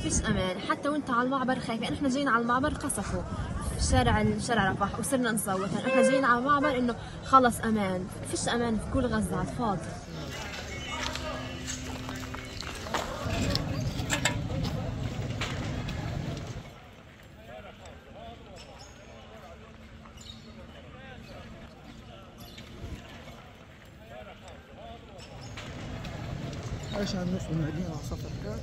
فيش امان، حتى وانت على المعبر خايف. يعني احنا جايين على المعبر قصفوا شارع رفح وصرنا نصوت. يعني احنا جايين على المعبر انه خلص امان، فيش امان في كل غزه على الفاضي. ايش عن نص المدينه صفر كان